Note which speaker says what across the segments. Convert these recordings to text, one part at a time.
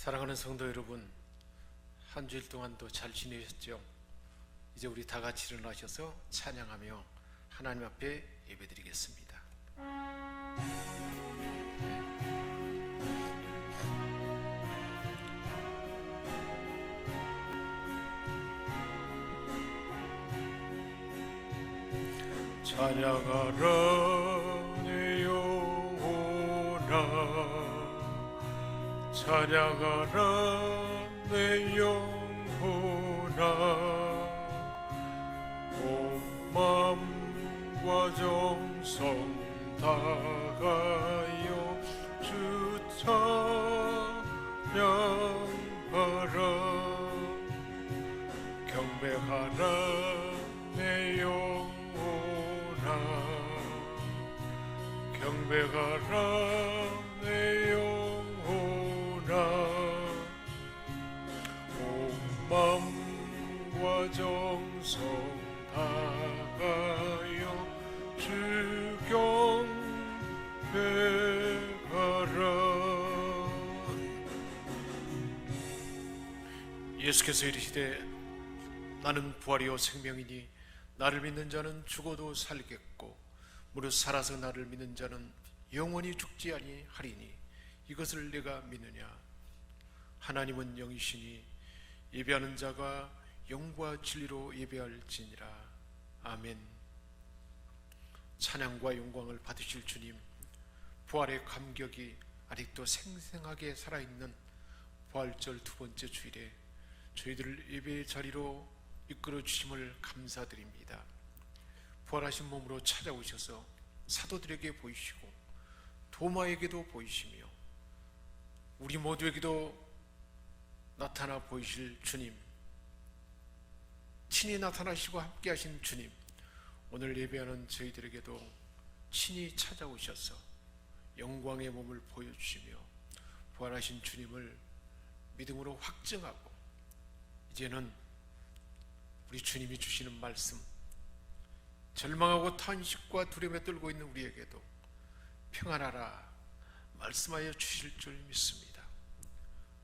Speaker 1: 사랑하는 성도 여러분, 한 주일 동안도 잘 지내셨죠? 이제 우리 다 같이 일어나셔서 찬양하며 하나님 앞에 예배드리겠습니다. 찬양하라 내 영혼아, 찬양하라 내 영혼아, 온 마음과 정성 다하여 주 찬양하라. 경배하라 내 영혼아, 경배하라 내 영혼아, 온 마음과 정성 다하여 주 경배하라. 예수께서 이르시되 나는 부활이요 생명이니 나를 믿는 자는 죽어도 살겠고 무릇 살아서 나를 믿는 자는 영원히 죽지 아니하리니 이것을 내가 믿느냐. 하나님은 영이시니 예배하는 자가 영과 진리로 예배할지니라. 아멘. 찬양과 영광을 받으실 주님, 부활의 감격이 아직도 생생하게 살아있는 부활절 두 번째 주일에 저희들을 예배의 자리로 이끌어 주심을 감사드립니다. 부활하신 몸으로 찾아오셔서 사도들에게 보이시고 도마에게도 보이시며 우리 모두에게도 나타나 보이실 주님, 친히 나타나시고 함께 하신 주님, 오늘 예배하는 저희들에게도 친히 찾아오셔서 영광의 몸을 보여주시며 부활하신 주님을 믿음으로 확증하고 이제는 우리 주님이 주시는 말씀, 절망하고 탄식과 두려움에 떨고 있는 우리에게도 평안하라 말씀하여 주실 줄 믿습니다.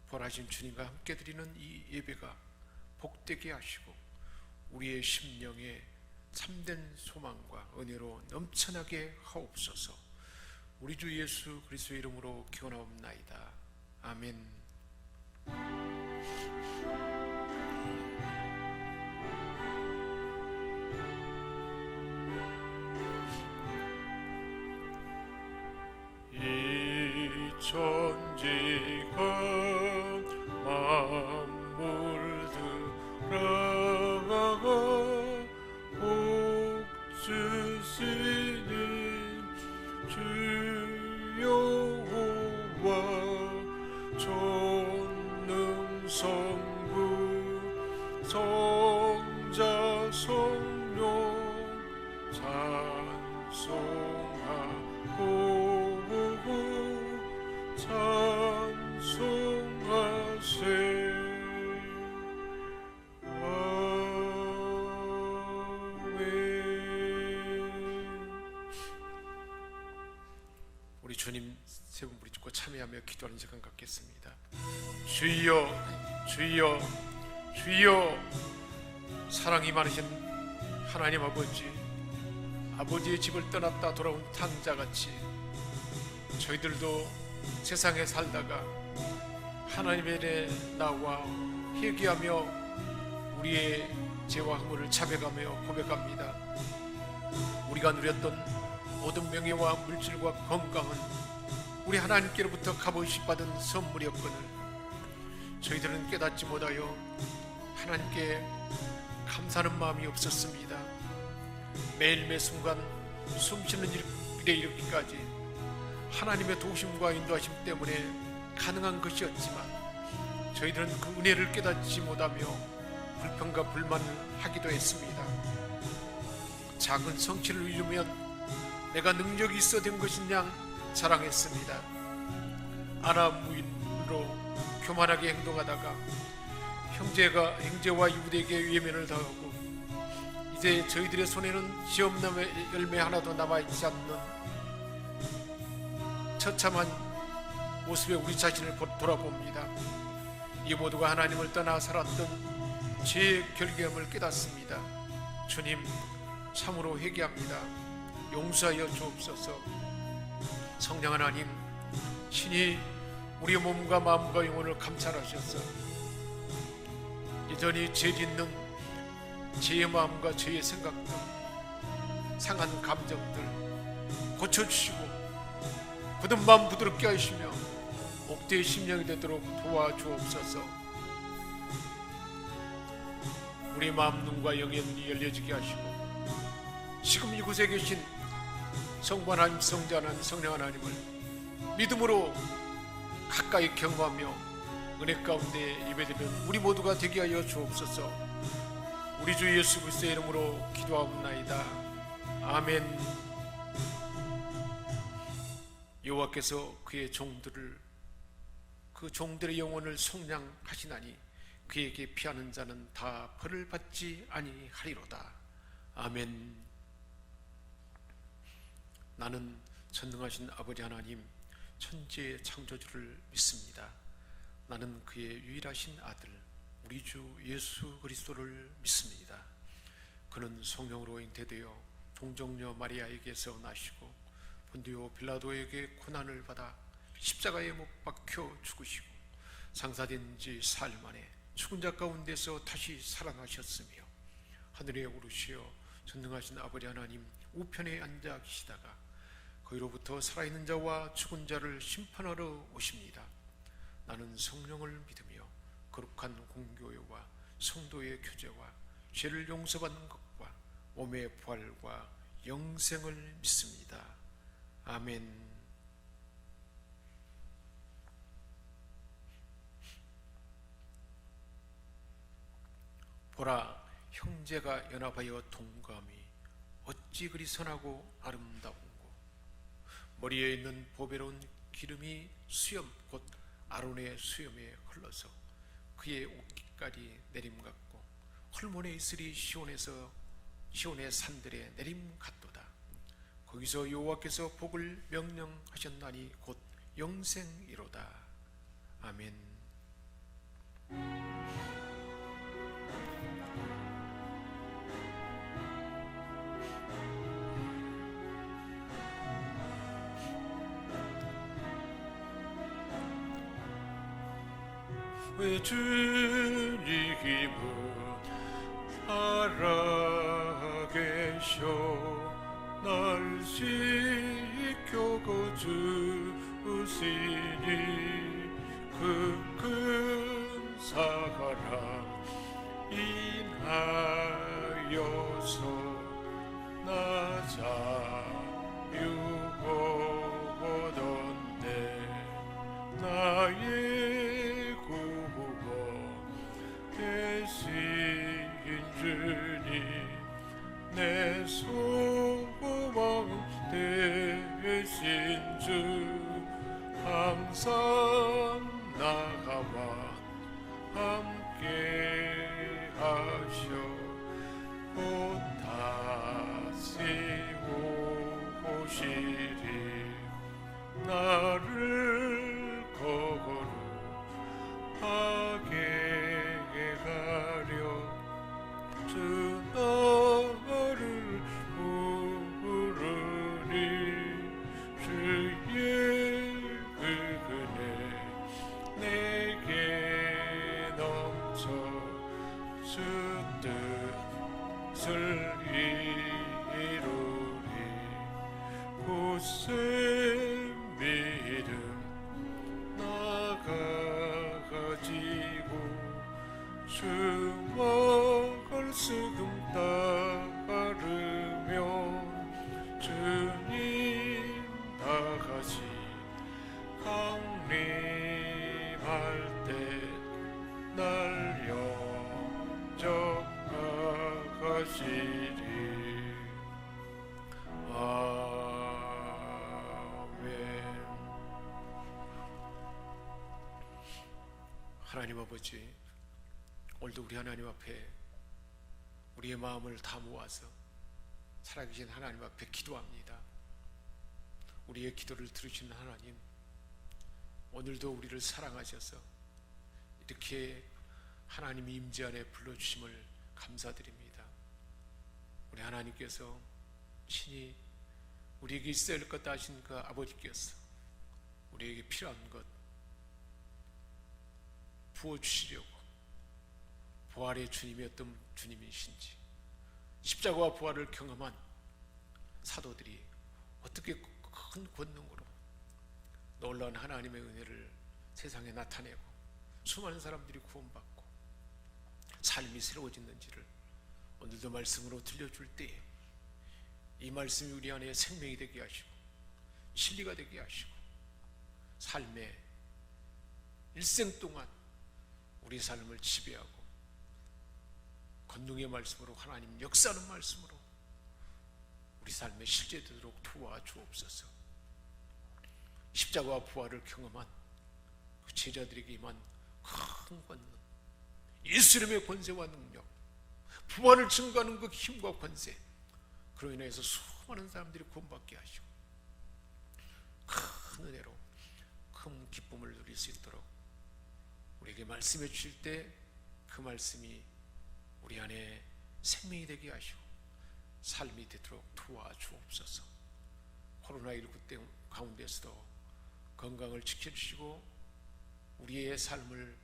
Speaker 1: 부활하신 주님과 함께 드리는 이 예배가 복되게 하시고 우리의 심령에 참된 소망과 은혜로 넘쳐나게 하옵소서. 우리 주 예수 그리스도의 이름으로 기원하옵나이다. 아멘. 천지가 만물들아 복 주시니 주 여호와 전능성부 성자 성령 찬송하고 찬송하세. 아멘. 우리 주님 세 분 부르짖고 참여하며 기도하는 시간 갖겠습니다. 주여 주여 주여. 사랑이 많으신 하나님 아버지, 아버지의 집을 떠났다 돌아온 탕자같이 저희들도 세상에 살다가 하나님의 은혜에 나와 회개하며 우리의 죄와 허물을 자백하며 고백합니다. 우리가 누렸던 모든 명예와 물질과 건강은 우리 하나님께로부터 값없이 받은 선물이었거늘 저희들은 깨닫지 못하여 하나님께 감사하는 마음이 없었습니다. 매일 매 순간 숨쉬는 일에 이르기까지 하나님의 도우심과 인도하심 때문에 가능한 것이었지만 저희들은 그 은혜를 깨닫지 못하며 불평과 불만을 하기도 했습니다. 작은 성취를 이루면 내가 능력이 있어 된 것이냐 자랑했습니다. 아나무인으로 교만하게 행동하다가 형제와 이웃에게 외면을 당하고 이제 저희들의 손에는 시험남의 열매 하나도 남아있지 않는 처참한 모습에 우리 자신을 돌아봅니다. 이 모두가 하나님을 떠나 살았던 죄의 결계함을 깨닫습니다. 주님, 참으로 회개합니다. 용서하여 주옵소서. 성령 하나님, 신이 우리의 몸과 마음과 영혼을 감찰하셔서 여전히 죄 짓는 죄의 마음과 죄의 생각들, 상한 감정들 고쳐주시고 굳은 마음 부드럽게 하시며 옥대의 심령이 되도록 도와주옵소서. 우리 마음 눈과 영의 눈이 열려지게 하시고 지금 이곳에 계신 성부 하나님, 성자 하나님, 성령 하나님을 믿음으로 가까이 경험하며 은혜 가운데 예배드리는 우리 모두가 되게 하여 주옵소서. 우리 주 예수 그리스도의 이름으로 기도하옵나이다. 아멘. 여호와께서 그의 종들을, 그 종들의 영혼을 속량하시나니 그에게 피하는 자는 다 벌을 받지 아니하리로다. 아멘. 나는 전능하신 아버지 하나님, 천지의 창조주를 믿습니다. 나는 그의 유일하신 아들 우리 주 예수 그리스도를 믿습니다. 그는 성령으로 잉태되어 동정녀 마리아에게서 나시고 본디오 빌라도에게 고난을 받아 십자가에 못 박혀 죽으시고 장사된 지 사흘 만에 죽은 자 가운데서 다시 살아나셨으며 하늘에 오르시어 전능하신 아버지 하나님 우편에 앉아 계시다가 거기로부터 살아있는 자와 죽은 자를 심판하러 오십니다. 나는 성령을 믿으며 거룩한 공교회와 성도의 교제와 죄를 용서받는 것과 몸의 부활과 영생을 믿습니다. 아멘. 보라, 형제가 연합하여 동감이 어찌 그리 선하고 아름다운고. 머리에 있는 보배로운 기름이 수염 곧 아론의 수염에 흘러서 그의 옷깃깔이 내림 같고 헐몬의 이슬이 시온의 산들에 내림 같도다. 거기서 여호와께서 복을 명령하셨나니 곧 영생이로다. 아멘. 왜 주님은 살아계셔 날 지켜 거주시니 그 큰 사랑 인하여서 나 자유하던데 나의 대신 주님 내 소망 대신 주 항상 나와 함께 하셔 곧 다시 오시리 나를 거룩하게 가려 주 너를 부르니 주의 은혜 내게 넘쳐 주 뜻을 이루리 굳은 믿음 나가지고 주먹을 수금 따르며 주님 다같이 강림할 때 날 영접하시리. 아멘. 하나님 아버지, 오늘도 우리 하나님 앞에 우리의 마음을 다 모아서 살아계신 하나님 앞에 기도합니다. 우리의 기도를 들으시는 하나님, 오늘도 우리를 사랑하셔서 이렇게 하나님이 임재 안에 불러주심을 감사드립니다. 우리 하나님께서 친히 우리에게 있어야 할 것 아신 그 아버지께서 우리에게 필요한 것 부어주시려고 부활의 주님이 어떤 주님이신지, 십자가와 부활을 경험한 사도들이 어떻게 큰 권능으로 놀라운 하나님의 은혜를 세상에 나타내고 수많은 사람들이 구원받고 삶이 새로워지는지를 오늘도 말씀으로 들려줄 때에 이 말씀이 우리 안에 생명이 되게 하시고 진리가 되게 하시고 삶의 일생 동안 우리 삶을 지배하고 권능의 말씀으로 하나님 역사하는 말씀으로 우리 삶에 실제되도록 도와주옵소서. 십자가와 부활을 경험한 그 제자들에게 임한 큰 권능, 예수 이름의 권세와 능력, 부활을 증거하는 그 힘과 권세, 그로 인해서 수많은 사람들이 구원받게 하시고 큰 은혜로 큰 기쁨을 누릴 수 있도록 우리에게 말씀해 주실 때 그 말씀이 우리 안에 생명이 되게 하시고 삶이 되도록 도와주옵소서. 코로나19 때 가운데서도 건강을 지켜주시고 우리의 삶을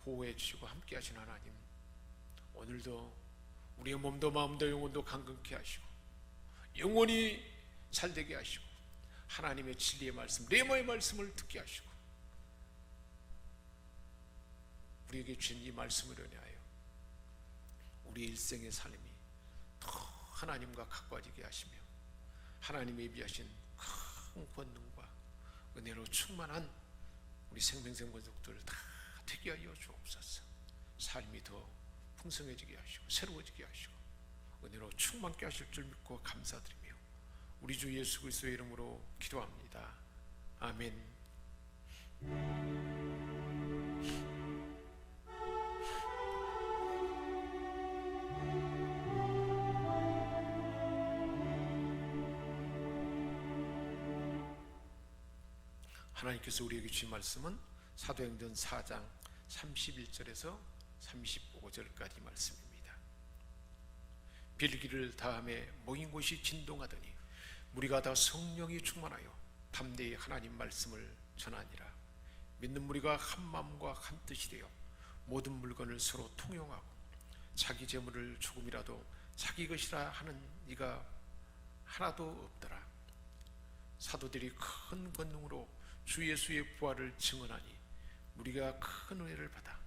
Speaker 1: 보호해 주시고 함께 하신 하나님, 오늘도 우리의 몸도 마음도 영혼도 강건케 하시고 영원히 잘되게 하시고 하나님의 진리의 말씀, 레마의 말씀을 듣게 하시고 우리에게 주신 이 말씀을 은혜하여 우리 일생의 삶이 더 하나님과 가까워지게 하시며 하나님의 예비하신 큰 권능과 은혜로 충만한 우리 생명생 권속들 다 되게 하여 주옵소서. 삶이 더 풍성해지게 하시고 새로워지게 하시고 은혜로 충만케 하실 줄 믿고 감사드리며 우리 주 예수 그리스도의 이름으로 기도합니다. 아멘. 하나님께서 우리에게 주신 말씀은 사도행전 4장 31절에서 35절까지 말씀입니다. 빌기를 다음에 모인 곳이 진동하더니 무리가 다 성령이 충만하여 담대히 하나님 말씀을 전하니라. 믿는 무리가 한 마음과 한 뜻이 되어 모든 물건을 서로 통용하고 자기 재물을 조금이라도 자기 것이라 하는 이가 하나도 없더라. 사도들이 큰 권능으로 주 예수의 부활을 증언하니 우리가 큰 은혜를 받아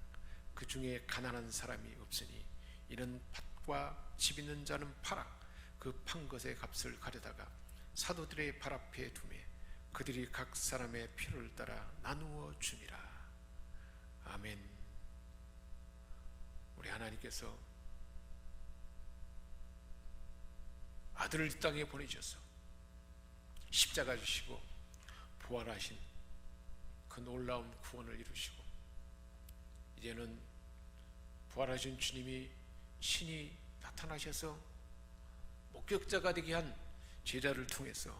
Speaker 1: 그 중에 가난한 사람이 없으니 이는 밭과 집 있는 자는 팔아 그 판 것의 값을 가려다가 사도들의 발 앞에 두매 그들이 각 사람의 필요를 따라 나누어 주니라. 아멘. 우리 하나님께서 아들을 이 땅에 보내셔서 십자가 주시고 부활하신 그 놀라운 구원을 이루시고 이제는 부활하신 주님이 신이 나타나셔서 목격자가 되게 한 제자를 통해서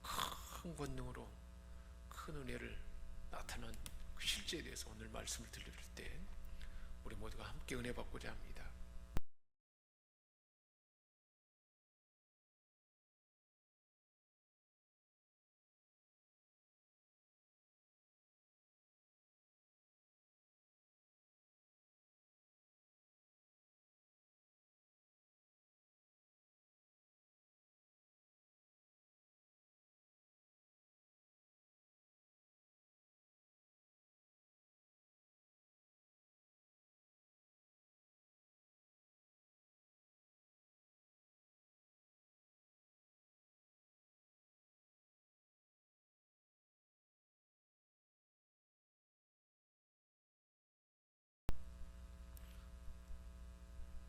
Speaker 1: 큰 권능으로 큰 은혜를 나타난 그 실제에 대해서 오늘 말씀을 들려드릴 때 우리 모두가 함께 은혜 받고자 합니다.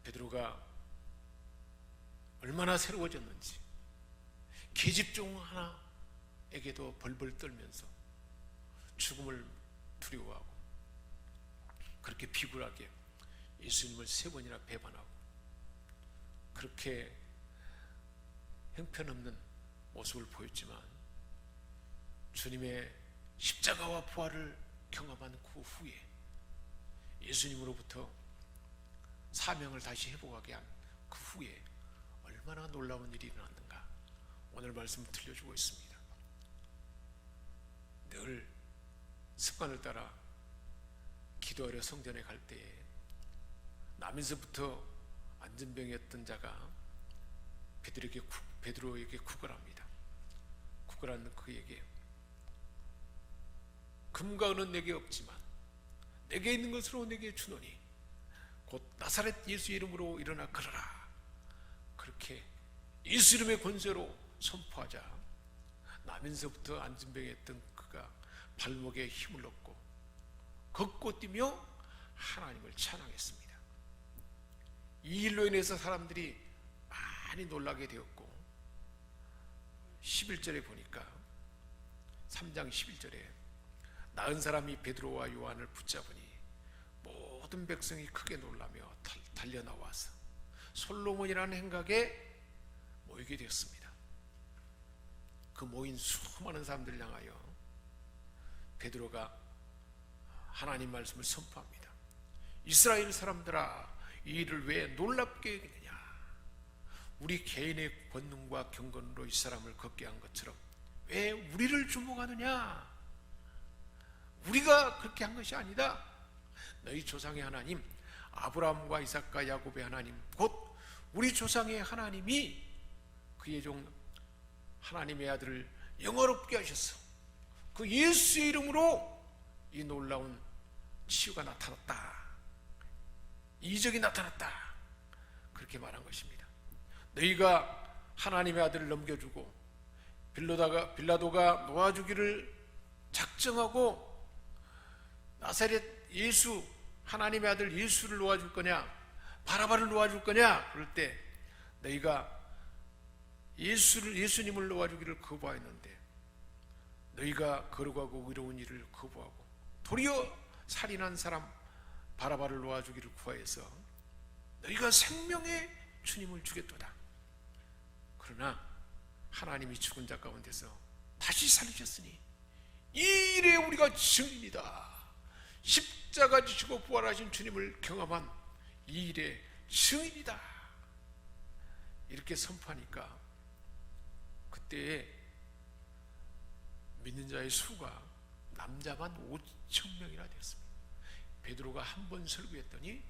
Speaker 1: 베드로가 얼마나 새로워졌는지 계집종 하나에게도 벌벌 떨면서 죽음을 두려워하고 그렇게 비굴하게 예수님을 3번이나 배반하고 그렇게 형편없는 모습을 보였지만 주님의 십자가와 부활을 경험한 그 후에 예수님으로부터 사명을 다시 회복하게 한 그 후에 얼마나 놀라운 일이 일어났는가 오늘 말씀을 들려주고 있습니다. 늘 습관을 따라 기도하러 성전에 갈 때에 나면서부터 안전병이었던 자가 베드로에게 구걸합니다. 구걸하는 그에게 금과 은은 내게 없지만 내게 있는 것으로 내게 주노니 곧 나사렛 예수 이름으로 일어나 걸어라. 그렇게 예수 이름의 권세로 선포하자 나면서부터 안전병이었던 그가 발목에 힘을 얻고 걷고 뛰며 하나님을 찬양했습니다. 이 일로 인해서 사람들이 많이 놀라게 되었고 11절에 보니까 3장 11절에 나은 사람이 베드로와 요한을 붙잡으니 모든 백성이 크게 놀라며 달려나와서 솔로몬이라는 행각에 모이게 되었습니다. 그 모인 수많은 사람들을 향하여 베드로가 하나님 말씀을 선포합니다. 이스라엘 사람들아, 이 일을 왜 놀랍게 여기느냐? 우리 개인의 권능과 경건으로 이 사람을 걷게 한 것처럼 왜 우리를 주목하느냐? 우리가 그렇게 한 것이 아니다. 너희 조상의 하나님 아브라함과 이삭과 야곱의 하나님 곧 우리 조상의 하나님이 그의 종 하나님의 아들을 영화롭게 하셨어. 그 예수의 이름으로 이 놀라운 치유가 나타났다. 이적이 나타났다. 그렇게 말한 것입니다. 너희가 하나님의 아들을 넘겨주고 빌라도가 놓아주기를 작정하고 나사렛 예수 하나님의 아들 예수를 놓아줄 거냐 바라바를 놓아줄 거냐 그럴 때 너희가 예수님을 놓아주기를 거부하였는데 너희가 거룩하고 의로운 일을 거부하고 도리어 살인한 사람 바라바를 놓아주기를 구하여서 너희가 생명의 주님을 주겠도다. 그러나 하나님이 죽은 자 가운데서 다시 살리셨으니 이 일에 우리가 증인이다. 십자가 지시고 부활하신 주님을 경험한 이 일의 증인이다. 이렇게 선포하니까 그때에 믿는 자의 수가 남자만 5,000명이나 되었습니다. 베드로가 한 번 설교했더니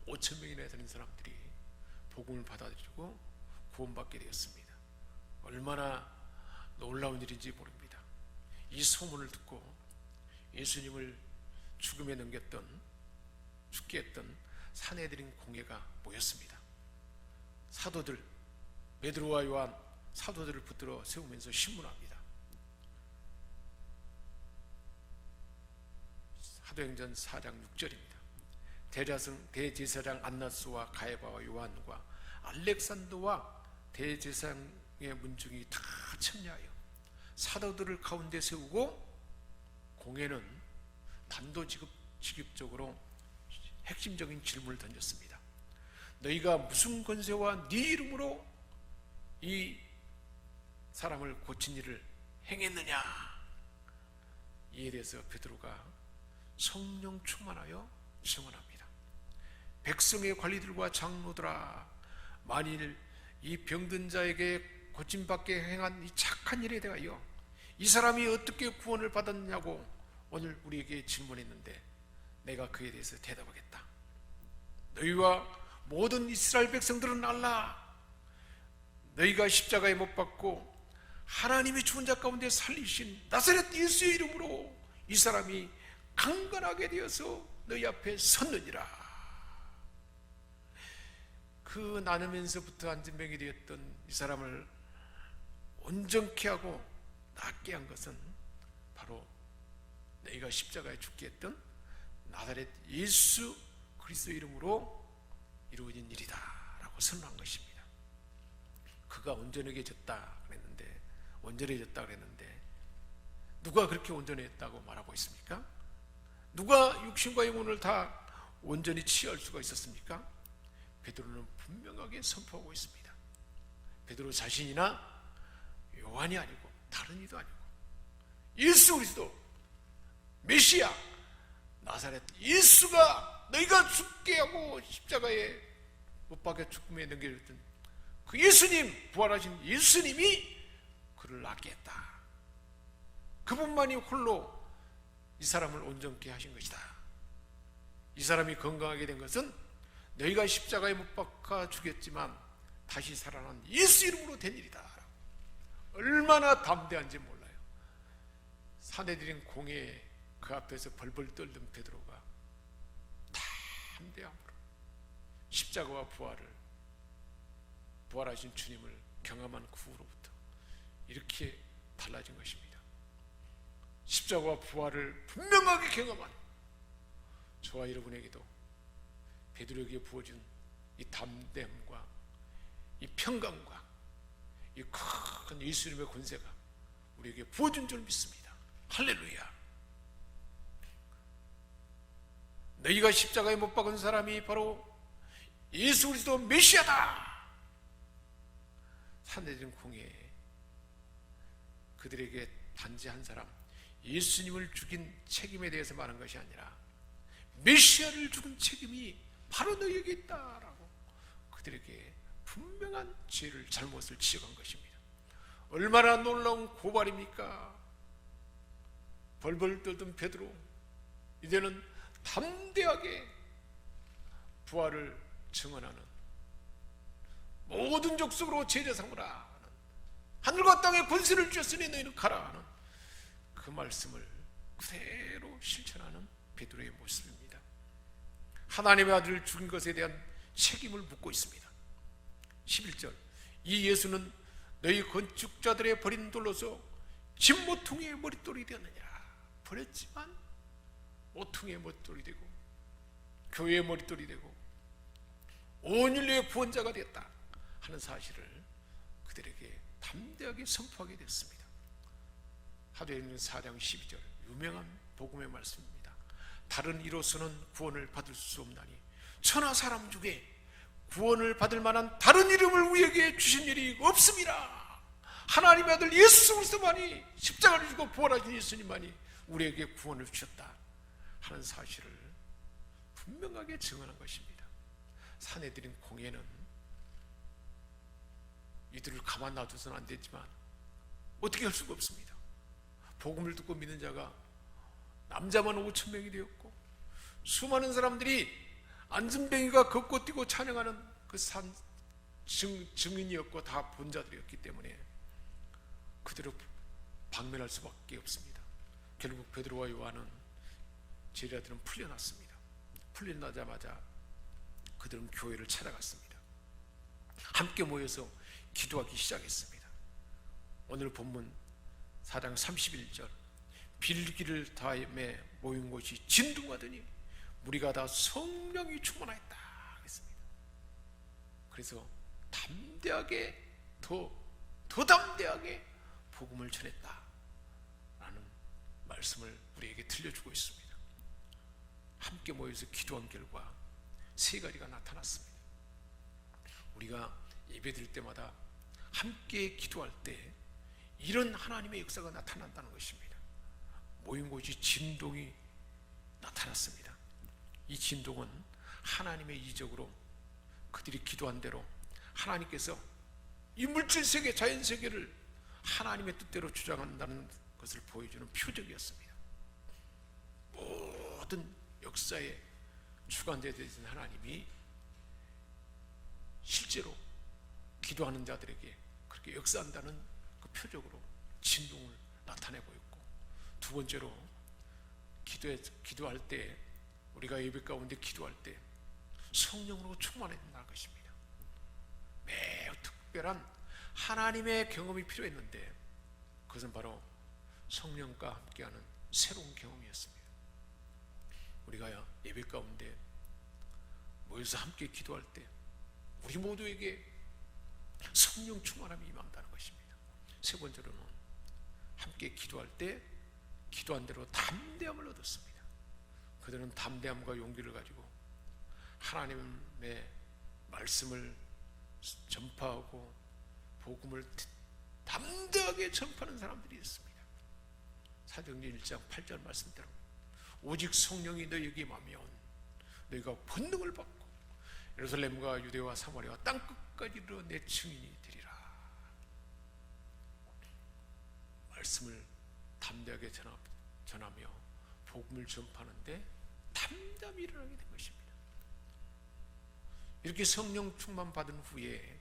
Speaker 1: 5,000명이나 되는 사람들이 복음을 받아들이고 구원받게 되었습니다. 얼마나 놀라운 일인지 모릅니다. 이 소문을 듣고 예수님을 죽음에 죽게 했던 사내들인 공회가 모였습니다. 사도들 베드로와 요한 사도들을 붙들어 세우면서 신문합니다. 사도행전 4장 6절입니다. 대제사장 안나스와 가야바와 요한과 알렉산더와 대제사장의 문중이 다 참여하여 사도들을 가운데 세우고 공회는 단도직입적으로 핵심적인 질문을 던졌습니다. 너희가 무슨 권세와 네 이름으로 이 사람을 고친 일을 행했느냐? 이에 대해서 베드로가 성령 충만하여 증언합니다. 백성의 관리들과 장로들아, 만일 이 병든 자에게 고침받게 행한 이 착한 일에 대하여 이 사람이 어떻게 구원을 받았냐고 오늘 우리에게 질문했는데 내가 그에 대해서 대답하겠다. 너희와 모든 이스라엘 백성들은 알라. 너희가 십자가에 못 박고 하나님이 죽은 자 가운데 살리신 나사렛 예수의 이름으로 이 사람이 강건하게 되어서 너희 앞에 섰느니라. 그 나누면서부터 안전병이 되었던 이 사람을 온전케 하고 낫게 한 것은 바로 너희가 십자가에 죽게 했던 나사렛 예수 그리스도 이름으로 이루어진 일이다 라고 선언한 것입니다. 그가 온전해졌다 그랬는데 누가 그렇게 온전했다고 말하고 있습니까? 누가 육신과 영혼을 다 온전히 치유할 수가 있었습니까? 베드로는 분명하게 선포하고 있습니다. 베드로 자신이나 요한이 아니고 다른 이도 아니고 예수 그리스도 메시아 나사렛 예수가 너희가 죽게 하고 십자가에 못 박혀 죽음에 넘겨졌던 그 예수님, 부활하신 예수님이 그를 낫게 했다. 그분만이 홀로 이 사람을 온전케 하신 것이다. 이 사람이 건강하게 된 것은 너희가 십자가에 못 박아 죽였지만 다시 살아난 예수 이름으로 된 일이다. 얼마나 담대한지 몰라요. 사내들인 공회에 그 앞에서 벌벌 떨던 베드로가 담대함으로 십자가와 부활하신 주님을 경험한 그 후로부터 이렇게 달라진 것입니다. 십자가와 부활을 분명하게 경험한 저와 여러분에게도 베드로에게 부어준 이 담대함과 이 평강과 이 큰 예수님의 권세가 우리에게 부어준 줄 믿습니다. 할렐루야. 너희가 십자가에 못 박은 사람이 바로 예수 그리스도 메시아다. 산내들은 공회에 그들에게 단지 한 사람 예수님을 죽인 책임에 대해서 말한 것이 아니라 메시아를 죽은 책임이 바로 너희에게 있다라고 그들에게 분명한 죄를 잘못을 지적한 것입니다. 얼마나 놀라운 고발입니까? 벌벌 떨던 베드로 이제는 담대하게 부활을 증언하는 모든 족속으로 제자 삼으라 하는 하늘과 땅의 권세를 주셨으니 너희는 가라 하는 그 말씀을 그대로 실천하는 베드로의 모습입니다. 하나님의 아들을 죽인 것에 대한 책임을 묻고 있습니다. 11절 이 예수는 너희 건축자들의 버린 돌로서 집 모퉁이의 머릿돌이 되었느니라. 버렸지만 모퉁이의 머릿돌이 되고 교회의 머릿돌이 되고 온 인류의 구원자가 되었다 하는 사실을 그들에게 담대하게 선포하게 됐습니다. 사도행전 4장 12절 유명한 복음의 말씀입니다. 다른 이로서는 구원을 받을 수 없나니 천하 사람 중에 구원을 받을 만한 다른 이름을 우리에게 주신 일이 없습니다. 하나님의 아들 예수 그리스도만이 십자가를 지고 부활하신 예수님만이 우리에게 구원을 주셨다 하는 사실을 분명하게 증언한 것입니다. 사내들인 공회는 이들을 가만 놔둬서는 안 되지만 어떻게 할 수가 없습니다. 복음을 듣고 믿는 자가 남자만 5,000명이 되었고 수많은 사람들이 안전뱅이가 걷고 뛰고 찬양하는 그 증인이었고 다 본자들이었기 때문에 그대로 박멸할 수밖에 없습니다. 결국 베드로와 요한은 제자들은 풀려났습니다. 풀려나자마자 그들은 교회를 찾아갔습니다. 함께 모여서 기도하기 시작했습니다. 오늘 본문 4장 31절 빌기를 다음에 모인 곳이 진동하더니 무리가 다 성령이 충만하였다 했습니다. 그래서 담대하게 더 담대하게 복음을 전했다 라는 말씀을 우리에게 들려주고 있습니다. 함께 모여서 기도한 결과 세 가지가 나타났습니다. 우리가 예배드릴 때마다 함께 기도할 때 이런 하나님의 역사가 나타난다는 것입니다. 모인 곳이 진동이 나타났습니다. 이 진동은 하나님의 이적으로 그들이 기도한 대로 하나님께서 이 물질세계, 자연세계를 하나님의 뜻대로 주장한다는 것을 보여주는 표적이었습니다. 모든 역사의 주관자 되신 하나님이 실제로 기도하는 자들에게 그렇게 역사한다는 그 표적으로 진동을 나타내고 있고, 두 번째로 기도할 때 우리가 예배 가운데 기도할 때 성령으로 충만해야 된다는 것입니다. 매우 특별한 하나님의 경험이 필요했는데 그것은 바로 성령과 함께하는 새로운 경험이었습니다. 우리가 예배 가운데 모여서 함께 기도할 때 우리 모두에게 성령 충만함이 임한다는 것입니다. 세 번째로는 함께 기도할 때 기도한 대로 담대함을 얻었습니다. 그들은 담대함과 용기를 가지고 하나님의 말씀을 전파하고 복음을 담대하게 전파하는 사람들이 있습니다. 사도행전 1장 8절 말씀대로 오직 성령이 너희에게 임하면 너희가 권능을 받고 예루살렘과 유대와 사마리아와 땅끝까지 이르러 내 증인이 되리라. 말씀을 담대하게 전하며 복음을 전파하는데 담담히 일어나게 된 것입니다. 이렇게 성령 충만 받은 후에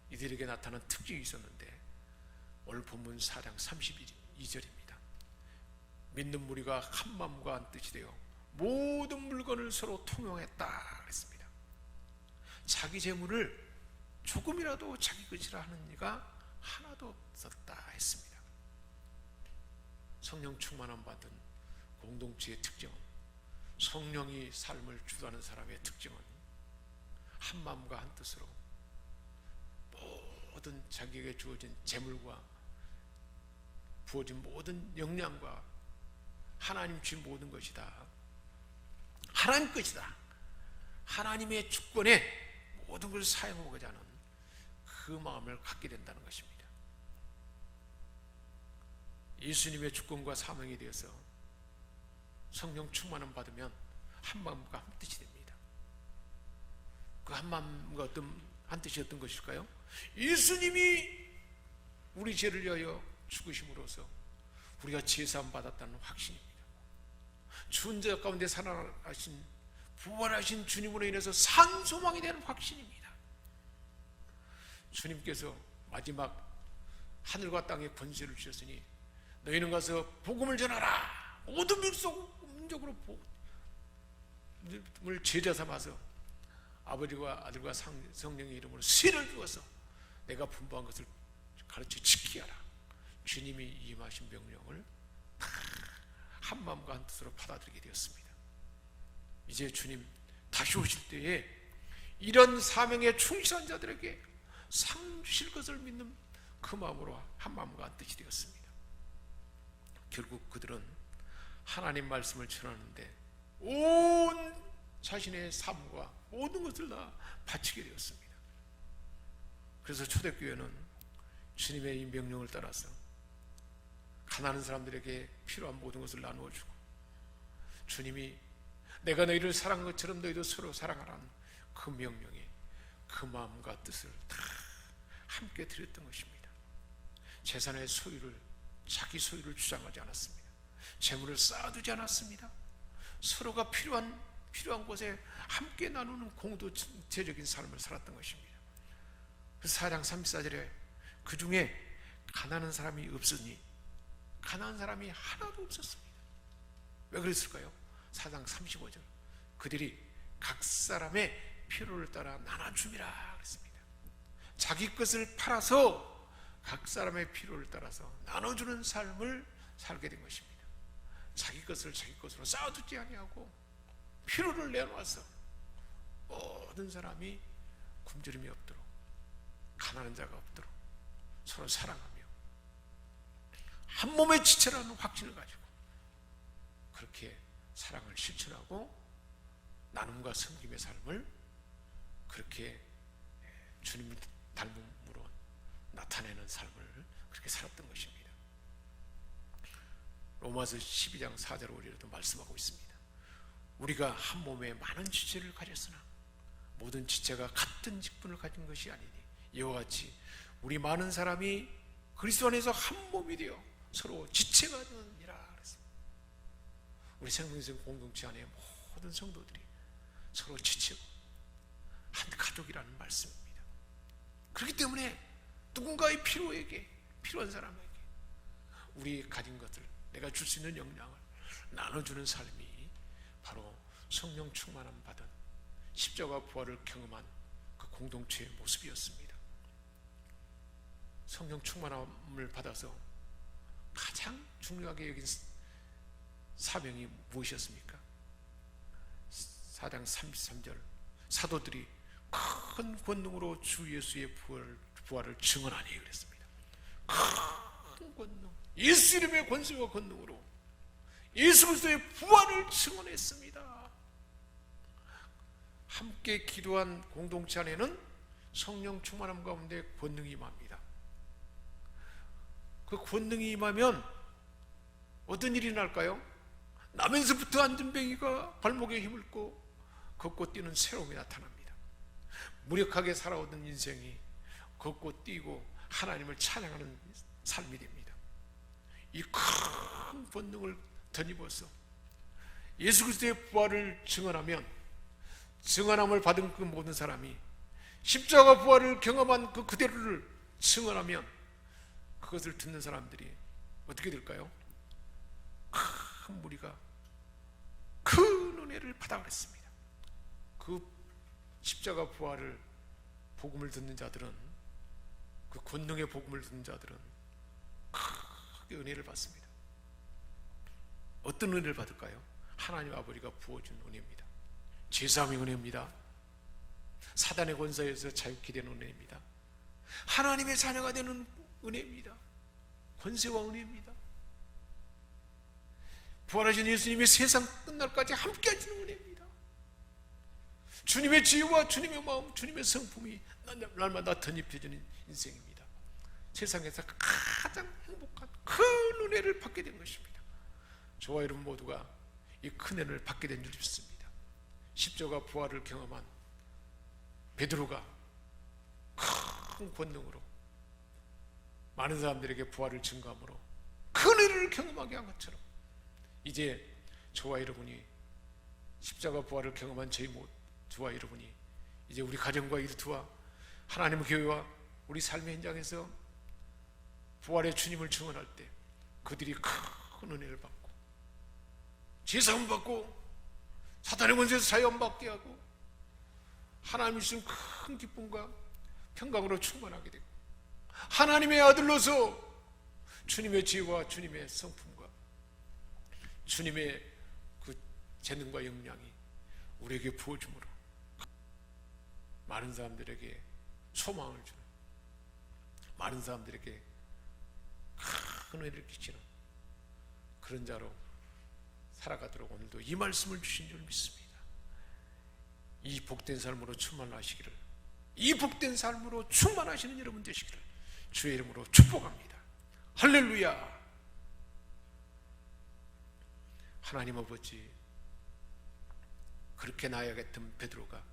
Speaker 1: 이들에게 나타난 특징이 있었는데 오늘 본문 4장 32절입니다. 믿는 무리가 한 마음과 한 뜻이 되어 모든 물건을 서로 통용했다 그랬습니다. 자기 재물을 조금이라도 자기 것이라 하는 이가 하나도 없었다 했습니다. 성령 충만함 받은 공동체의 특징은, 성령이 삶을 주도하는 사람의 특징은 한 마음과 한 뜻으로 모든 자기에게 주어진 재물과 부어진 모든 역량과 하나님 주신 모든 것이 다 하나님 것이다, 하나님의 주권에 모든 것을 사용하고자 하는 그 마음을 갖게 된다는 것입니다. 예수님의 주권과 사명에 대해서 성령 충만함 받으면 한 마음과 한 뜻이 됩니다. 그 한 마음과 한 뜻이 어떤 것일까요? 예수님이 우리 죄를 위하여 죽으심으로써 우리가 제사함 받았다는 확신입니다. 죽은 자 가운데 살아나신 부활하신 주님으로 인해서 산 소망이 되는 확신입니다. 주님께서 마지막 하늘과 땅의 권세를 주셨으니 너희는 가서 복음을 전하라. 모든 민족으로 복음을 제자 삼아서 아버지와 아들과 성령의 이름으로 세를 주어서 내가 분부한 것을 가르쳐 지키게 하라. 주님이 임하신 명령을 한 마음과 한 뜻으로 받아들이게 되었습니다. 이제 주님 다시 오실 때에 이런 사명에 충실한 자들에게 상 주실 것을 믿는 그 마음으로 한 마음과 한 뜻이 되었습니다. 결국 그들은 하나님 말씀을 전하는데 온 자신의 삶과 모든 것을 다 바치게 되었습니다. 그래서 초대교회는 주님의 이 명령을 따라서 가난한 사람들에게 필요한 모든 것을 나누어 주고, 주님이 내가 너희를 사랑한 것처럼 너희도 서로 사랑하라는 그 명령에 그 마음과 뜻을 다 함께 드렸던 것입니다. 재산의 소유를, 자기 소유를 주장하지 않았습니다. 재물을 쌓아두지 않았습니다. 서로가 필요한 곳에 함께 나누는 공동체적인 삶을 살았던 것입니다. 그래서 4장 34절에 그 중에 가난한 사람이 없으니, 가난한 사람이 하나도 없었습니다. 왜 그랬을까요? 4장 35절 그들이 각 사람의 필요를 따라 나눠줌이라 그랬습니다. 자기 것을 팔아서 각 사람의 필요를 따라서 나눠주는 삶을 살게 된 것입니다. 자기 것을 자기 것으로 쌓아두지 아니하고 필요를 내놓아서 모든 사람이 굶주림이 없도록, 가난한 자가 없도록 서로 사랑하며 한 몸의 지체라는 확신을 가지고 그렇게 사랑을 실천하고 나눔과 섬김의 삶을 그렇게 주님 닮음으로 나타내는 삶을 그렇게 살았던 것입니다. 로마서 12장 4절 5절에도 말씀하고 있습니다. 우리가 한 몸에 많은 지체를 가졌으나 모든 지체가 같은 직분을 가진 것이 아니니 이와 같이 우리 많은 사람이 그리스도 안에서 한 몸이 되어 서로 지체가 되느니라 그랬습니다. 우리 생명생 공동체 안에 모든 성도들이 서로 지체고 한 가족이라는 말씀입니다. 그렇기 때문에 누군가의 필요한 사람에게 우리 가진 것을, 내가 줄 수 있는 영향을 나눠주는 삶이 바로 성령 충만함 받은 십자가 부활을 경험한 그 공동체의 모습이었습니다. 성령 충만함을 받아서 가장 중요하게 여긴 사명이 무엇이었습니까? 4장 33절 사도들이 큰 권능으로 주 예수의 부활을 증언하니 그랬습니다. 큰 권능, 예수 이름의 권세와 권능으로 예수 그리스도의 부활을 증언했습니다. 함께 기도한 공동체 안에는 성령 충만함 가운데 권능이 임합니다. 그 권능이 임하면 어떤 일이 날까요? 나면서부터 안전뱅이가 발목에 힘을 꽂고 걷고 뛰는 새로움이 나타납니다. 무력하게 살아오던 인생이 걷고 뛰고 하나님을 찬양하는 삶이 됩니다. 이 큰 본능을 덧입어서 예수 그리스도의 부활을 증언하면, 증언함을 받은 그 모든 사람이 십자가 부활을 경험한 그 그대로를 증언하면 그것을 듣는 사람들이 어떻게 될까요? 큰 무리가 큰 은혜를 받아 그랬습니다. 그 십자가 부활을 복음을 듣는 자들은, 그 권능의 복음을 듣는 자들은 크게 은혜를 받습니다. 어떤 은혜를 받을까요? 하나님 아버지가 부어준 은혜입니다. 제사함의 은혜입니다. 사단의 권세에서 자유케 되는 은혜입니다. 하나님의 자녀가 되는 은혜입니다. 권세와 은혜입니다. 부활하신 예수님이 세상 끝날까지 함께 하시는 은혜입니다. 주님의 지혜와 주님의 마음, 주님의 성품이 날마다 덧입혀지는 인생입니다. 세상에서 가장 행복한 큰 은혜를 받게 된 것입니다. 저와 여러분 모두가 이 큰 은혜를 받게 된 줄 믿습니다. 십자가 부활을 경험한 베드로가 큰 권능으로 많은 사람들에게 부활을 증거함으로 큰 은혜를 경험하게 한 것처럼, 이제 저와 여러분이 십자가 부활을 경험한 저와 여러분이 이제 우리 가정과 일터와 하나님의 교회와 우리 삶의 현장에서 부활의 주님을 증언할 때 그들이 큰 은혜를 받고 제사함 받고 사탄의 권세에서 자유함받게 하고 하나님이 주신 큰 기쁨과 평강으로 충만하게 되고, 하나님의 아들로서 주님의 지혜와 주님의 성품과 주님의 그 재능과 역량이 우리에게 부어줌으로 많은 사람들에게 소망을 주는, 많은 사람들에게 큰 은혜를 끼치는 그런 자로 살아가도록 오늘도 이 말씀을 주신 줄 믿습니다. 이 복된 삶으로 충만하시기를, 이 복된 삶으로 충만하시는 여러분 되시기를 주의 이름으로 축복합니다. 할렐루야. 하나님 아버지, 그렇게 나아가던 베드로가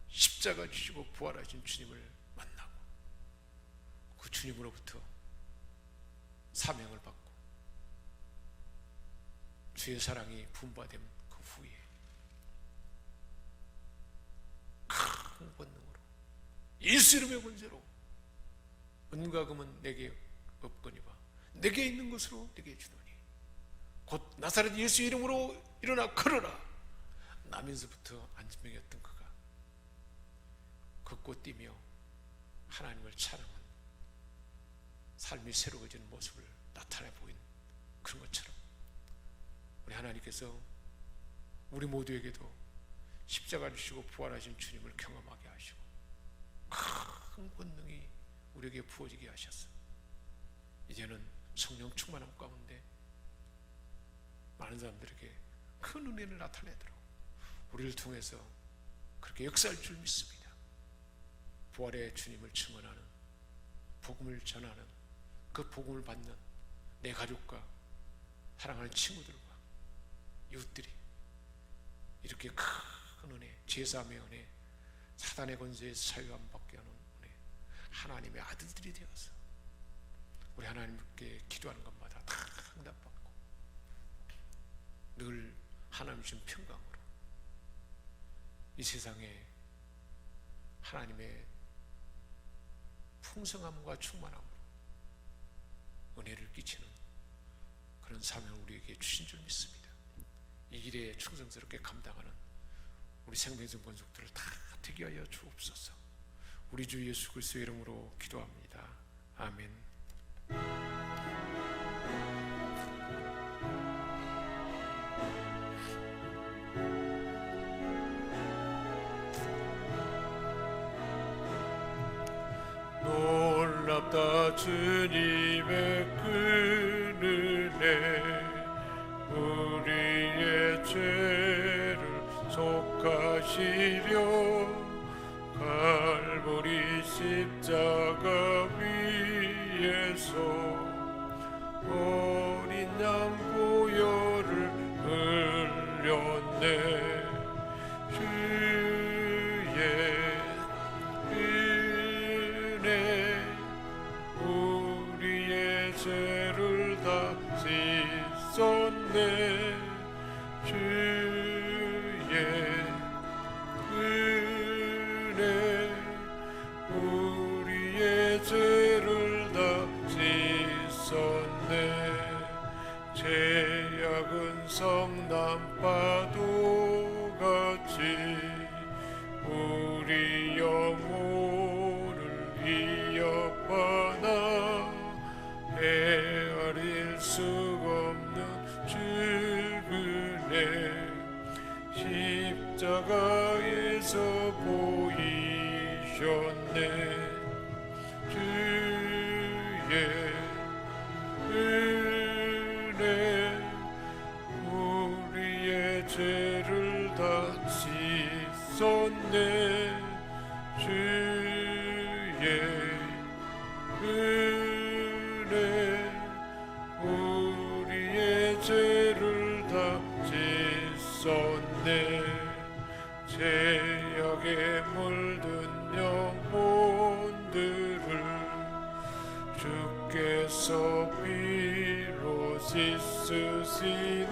Speaker 1: 십자가 지시고 부활하신 주님을 만나고 그 주님으로부터 사명을 받고 주의 사랑이 분바된 그 후에 큰 권능으로 예수 이름의 권세로 은과 금은 내게 없거니와 내게 있는 것으로 내게 주노니 곧 나사렛 예수 이름으로 일어나 걸어라 나면서부터 안진병이었던 그가 걷고 뛰며 하나님을 찬양한 삶이 새로워지는 모습을 나타내 보인 그런 것처럼 우리 하나님께서 우리 모두에게도 십자가를 지시고 부활하신 주님을 경험하게 하시고 큰 권능이 우리에게 부어지게 하셔서 이제는 성령 충만함 가운데 많은 사람들에게 큰 은혜를 나타내도록 우리를 통해서 그렇게 역사할 줄 믿습니다. 부활의 주님을 증언하는, 복음을 전하는, 그 복음을 받는 내 가족과 사랑하는 친구들과 이웃들이 이렇게 큰 은혜, 제사함의 은혜, 사단의 권세에서 자유함 받게 하는 은혜, 하나님의 아들들이 되어서 우리 하나님께 기도하는 것마다 다 응답받고 늘 하나님 주신 평강으로 이 세상에 하나님의 풍성함과 충만함으로 은혜를 끼치는 그런 사명을 우리에게 주신 줄 믿습니다. 이 길에 충성스럽게 감당하는 우리 생명성 권속들을 다 되게 하여 주옵소서. 우리 주 예수 그리스도의 이름으로 기도합니다. 아멘. 놀랍다 주님의 큰 은혜, 우리의 죄를 속하시려 갈보리 십자가 위에서 어린 양 보혈을 올렸네. 주의 은혜 우리의 죄를 다 씻었네. 주의 은혜 우리의 죄를 다 씻었네. 죄악은 성남파도 같이 우리 영혼을 위협하나 헤아릴 수 없는 주근에 십자가에서 보이셨네. 주의 은혜 우리의 죄를 다 씻었네. 주의 은혜 우리의 죄를 다 씻었네. 죄악에 물든 영혼들을 주께서 피로 씻으시네.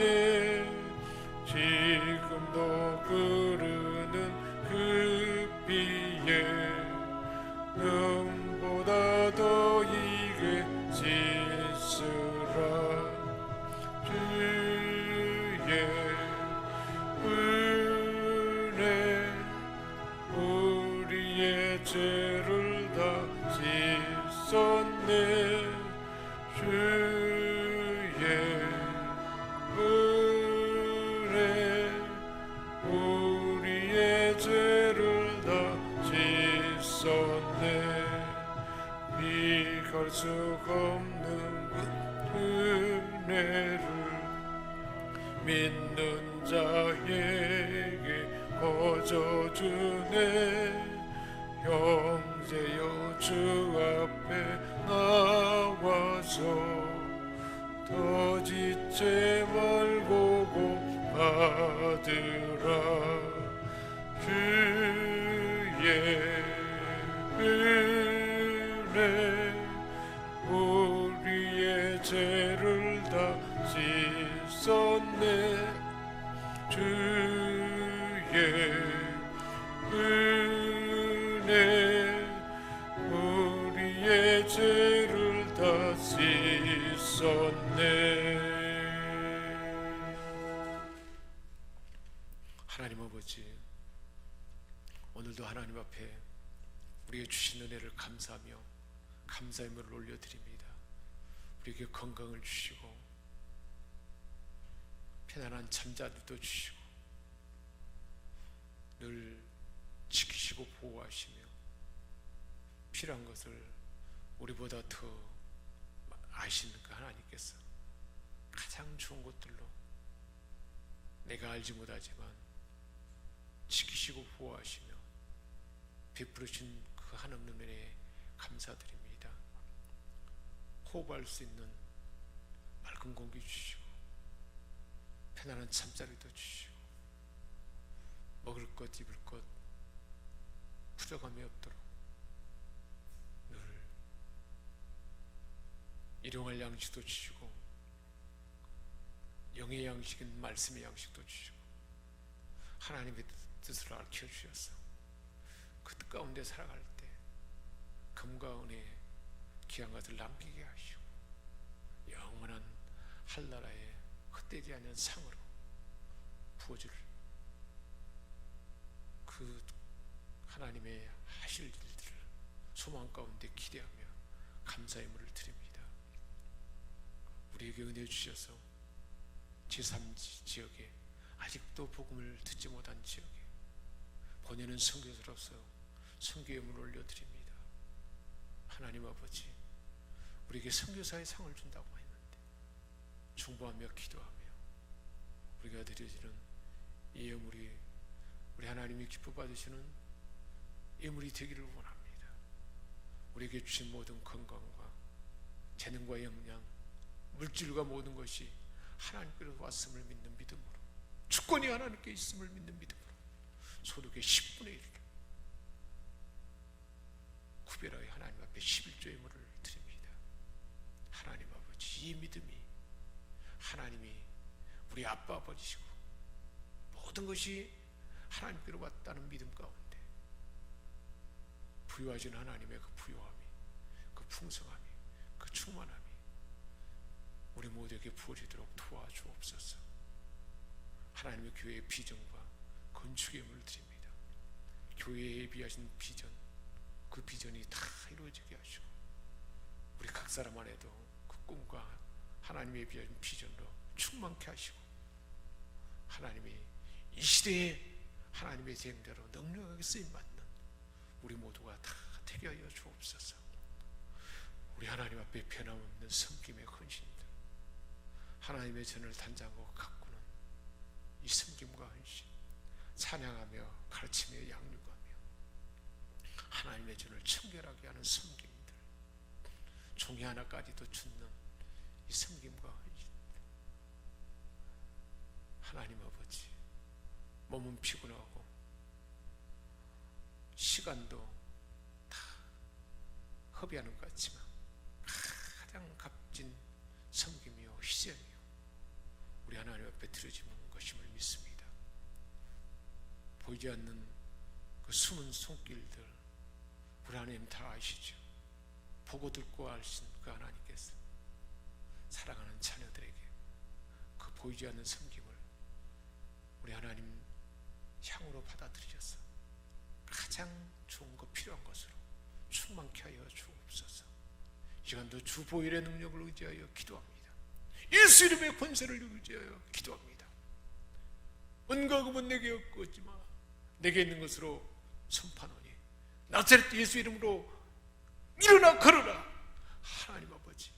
Speaker 1: 지금도 흐르는 그 피에 눈보다 더 이게 씻으라. 주의 은혜 우리의 죄를 다 씻었네. 주의 은혜 우리의 죄를 다 씻었네. 비갈 수 없는 그 은혜를 믿는 자에게 거저주네. 형제여 주 앞에 나와서 더 지체 말고 받으라. 주의 은혜 우리의 죄를 다 씻었네. 주의 은혜 우리의 죄를 다 씻었네. 하나님 아버지, 오늘도 하나님 앞에 우리에게 주신 은혜를 감사하며 감사의 물을 올려드립니다. 우리에게 건강을 주시고 편안한 잠자리도 주시고 늘 지키시고 보호하시며 필요한 것을 우리보다 더 아시는 그 하나님께서 가장 좋은 것들로 내가 알지 못하지만 지키시고 보호하시며 베풀으신 그 한없는 은혜에 감사드립니다. 호흡할 수 있는 맑은 공기 주시고 편안한 잠자리도 주시고 먹을 것 입을 것 부족함이 없도록 늘 일용할 양식도 주시고 영의 양식인 말씀의 양식도 주시고 하나님의 뜻을 알려주셔서 그 뜻 가운데 살아갈 때 금과 은혜의 귀한 것을 남기게 하시고 영원한 한나라의 헛되지 않은 상으로 부어줄 그 하나님의 하실 일들을 소망 가운데 기대하며 감사의 물을 드립니다. 우리에게 은혜 주셔서 제3 지역에 아직도 복음을 듣지 못한 지역에 보내는 선교사로서 선교의 문을 올려드립니다. 하나님 아버지, 우리에게 선교사의 상을 준다고 했는데 중보하며 기도하며 우리가 드려지는 이 예물이 우리 하나님이 기뻐 받으시는 예물이 되기를 원합니다. 우리에게 주신 모든 건강과 재능과 역량, 물질과 모든 것이 하나님께로 왔음을 믿는 믿음으로 주권이 하나님께 있음을 믿는 믿음으로 소득의 10분의 1을 구별하여 하나님 앞에 11조의 물을 드립니다. 하나님 아버지, 이 믿음이 하나님이 우리 아빠 아버지시고 모든 것이 하나님께로 왔다는 믿음 가운데 부유하신 하나님의 그 부유함이, 그 풍성함이, 그 충만함이 우리 모두에게 부어지도록 도와주옵소서. 하나님의 교회의 비전과 건축의 힘을 드립니다. 교회에 예비하신 비전, 그 비전이 다 이루어지게 하시고 우리 각 사람 안에도 그 꿈과 하나님의 예비하신 비전으로 충만케 하시고 하나님이 이 시대에 하나님의 제행대로 넉넉하게 쓰임받는 우리 모두가 다 되게 하여 주옵소서. 우리 하나님 앞에 변함없는 섬김의 헌신들, 하나님의 전을 단장하고 가꾸는 이 섬김과 헌신, 찬양하며 가르치며 양육하며 하나님의 전을 청결하게 하는 섬김들, 종이 하나까지도 줍는 이 섬김과 헌신. 하나님 아버지, 몸은 피곤하고 시간도 다 허비하는 것 같지만 가장 값진 섬김이요 희생이요 우리 하나님 앞에 드려지는 것임을 믿습니다. 보이지 않는 그 숨은 손길들 우리 하나님 다 아시죠. 보고 듣고 아신 그 하나님께서 사랑하는 자녀들에게 그 보이지 않는 섬김을 우리 하나님 향으로 받아들이셔서 가장 좋은 것, 필요한 것으로 충만케 하여 주옵소서. 이 시간도 주 보혈의 능력을 의지하여 기도합니다. 예수 이름의 권세를 의지하여 기도합니다. 은과금은 내게 없지만 내게 있는 것으로 선포하노니 나사렛 예수 이름으로 일어나 걸어라. 하나님 아버지,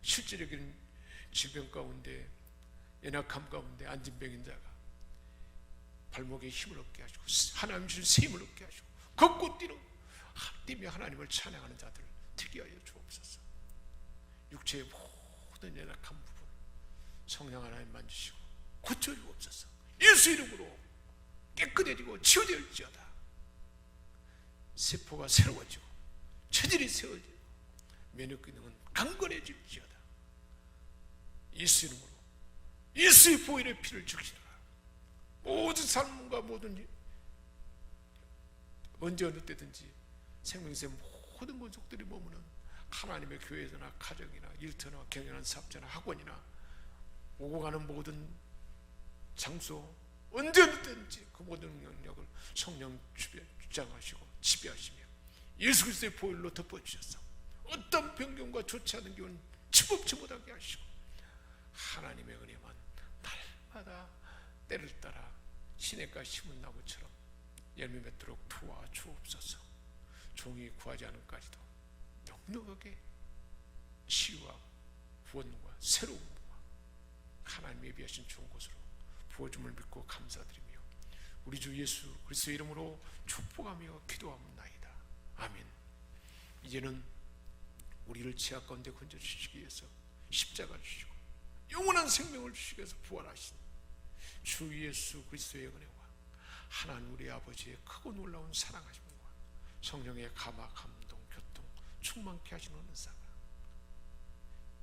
Speaker 1: 실질적인 질병 가운데, 연약함 가운데 앉은 병인 자가 발목에 힘을 얻게 하시고 하나님 주신 새 힘을 얻게 하시고 걷고 뛰며 하나님을 찬양하는 자들 되게 하여 주옵소서. 육체의 모든 연약한 부분 성령 하나님 만지시고 고쳐주옵소서. 예수 이름으로 깨끗해지고 치유될지어다. 세포가 새로워지고 체질이 세워지고 면역 기능은 강건해질지어다. 예수 이름으로 예수의 보혈의 피를 적시라. 모든 삶과 모든 언제 어느 때든지 생명의 모든 권속들이 머무는 하나님의 교회에서나 가정이나 일터나 경영하는 사업자나 학원이나 오고 가는 모든 장소 언제 어느 때든지 그 모든 영역을 성령 주장하시고 지배하시며 예수 그리스도의 보혈로 덮어주셔서 어떤 변경과 좋지 않은 기운 집업치 못하게 하시고 하나님의 은혜만 날마다 때를 따라 시냇가 심은 나무처럼 열매 맺도록 도와주옵소서. 종이 구하지 않음까지도 넉넉하게 치유와 구원과 새로움과 하나님이 예비하신 좋은 곳으로 부어줌을 믿고 감사드리며 우리 주 예수 그리스도의 이름으로 축복하며 기도합나이다. 아멘. 이제는 우리를 죄악 가운데 건져주시기 위해서 십자가 주시고 영원한 생명을 주시기 위해서 부활하신 주 예수 그리스도의 은혜와 하나님 우리 아버지의 크고 놀라운 사랑하심과 성령의 감화 감동 교통 충만케 하시는 은사가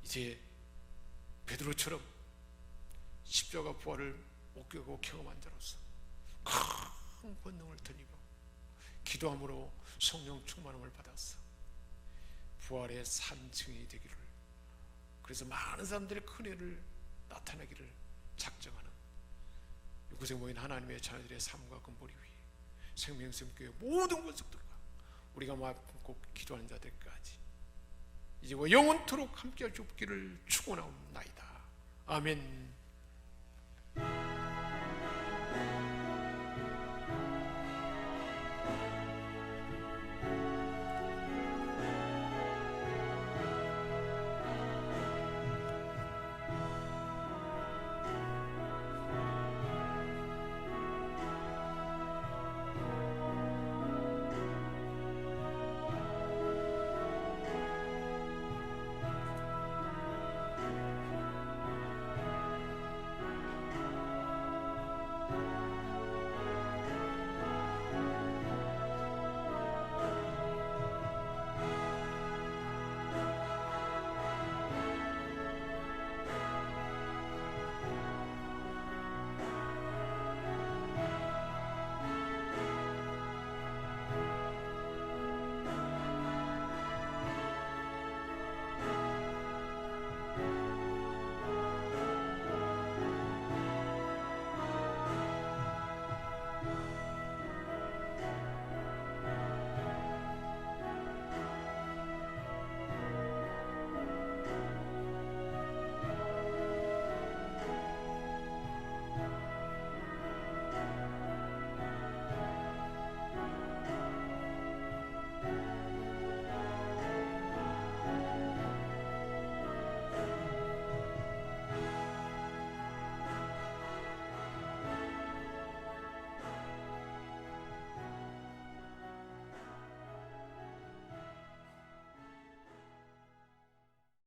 Speaker 1: 이제 베드로처럼 십자가 부활을 목격하고 경험한 자로서 큰 권능을 드리고 기도함으로 성령 충만함을 받았어 부활의 산증이 되기를, 그래서 많은 사람들의 큰 애를 나타내기를 작정하는 이곳에 모인 하나님의 자녀들의 삶과 근본이 위해 생명샘교회 모든 권속들과 우리가 마음 품고 기도하는 자들까지 이제와 영원토록 함께할 주 없기를 축원하옵나이다. 아멘.